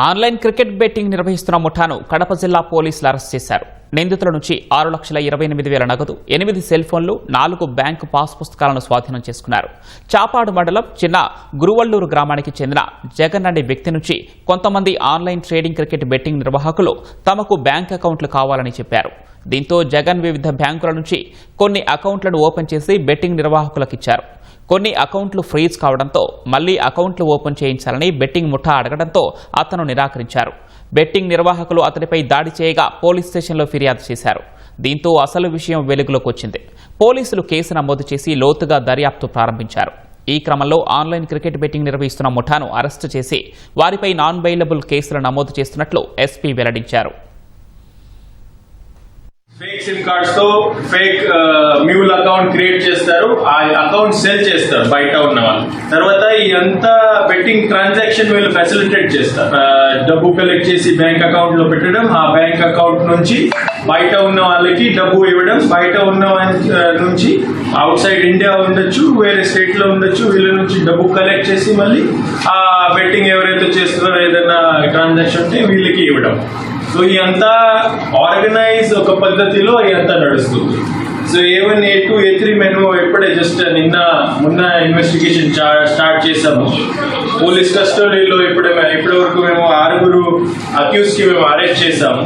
Online cricket betting నిర్వహిస్తున్న ముఠాను కడప జిల్లా పోలీసులు అరెస్ట్ చేశారు. నిందితుల నుంచి 6,28,000 నగదు, 8 సెల్ ఫోన్లు, 4 బ్యాంకు పాస్ పుస్తకాలను స్వాధీనం చేసుకున్నారు. చాపాడు మండలం చిన్న గురువల్లూరు గ్రామానికి చెందిన జగన్ అనే వ్యక్తి నుంచి కొంతమంది ఆన్లైన్ ట్రేడింగ్ క్రికెట్ బెట్టింగ్ నిర్వాహకులు తమకు బ్యాంక్ అకౌంట్లు కావాలని చెప్పారు. దీంతో జగన్ వివిధ బ్యాంకుల నుంచి కొన్ని అకౌంట్లను ఓపెన్ చేసి బెట్టింగ్ నిర్వాహకులకు ఇచ్చారు. కొన్ని అకౌంట్లు ఫ్రీజ్ కావడంతో మళ్లీ అకౌంట్లు ఓపెన్ చేయించాలని బెట్టింగ్ ముఠా అడగడంతో అతను నిరాకరించారు. బెట్టింగ్ నిర్వాహకులు అతడిపై దాడి చేయగా పోలీస్ స్టేషన్లో ఫిర్యాదు చేశారు. దీంతో అసలు విషయం వెలుగులోకి వచ్చింది. పోలీసులు కేసు నమోదు చేసి లోతుగా దర్యాప్తు ప్రారంభించారు. ఈ క్రమంలో ఆన్లైన్ క్రికెట్ బెట్టింగ్ నిర్వహిస్తున్న ముఠాను అరెస్టు చేసి వారిపై నాన్ బెయిలబుల్ కేసులు నమోదు చేస్తున్నట్లు ఎస్పీ వెల్లడించారు. ఫేక్ సిమ్ కార్డ్స్ తో ఫేక్ మ్యూల్ అకౌంట్ క్రియేట్ చేస్తారు. ఆ అకౌంట్ సెల్ చేస్తారు బయట ఉన్న వాళ్ళు. తర్వాత ఈ అంతా బెట్టింగ్ ట్రాన్సాక్షన్ వీళ్ళు ఫెసిలిటేట్ చేస్తారు. డబ్బు కలెక్ట్ చేసి బ్యాంక్ అకౌంట్ లో పెట్టడం, ఆ బ్యాంక్ అకౌంట్ నుంచి బయట ఉన్న వాళ్ళకి డబ్బు ఇవ్వడం, బయట ఉన్న నుంచి అవుట్ సైడ్ ఇండియా ఉండొచ్చు, వేరే స్టేట్ లో ఉండొచ్చు, వీళ్ళ నుంచి డబ్బు కలెక్ట్ చేసి మళ్ళీ ఆ బెట్టింగ్ ఎవరైతే చేస్తున్నారో ఏదైనా ట్రాన్సాక్షన్ ఉంటే వీళ్ళకి ఇవ్వడం. సో ఇదంతా ఆర్గనైజ్ ఒక పద్ధతిలో ఇదంతా నడుస్తుంది. సో A1, A2, A3 మేము ఎప్పుడే జస్ట్ మొన్న ఇన్వెస్టిగేషన్ స్టార్ట్ చేసాము. పోలీస్ కస్టడీలో ఇప్పటి వరకు మేము 6 అక్యూజ్ కి మేము అరెస్ట్ చేసాము.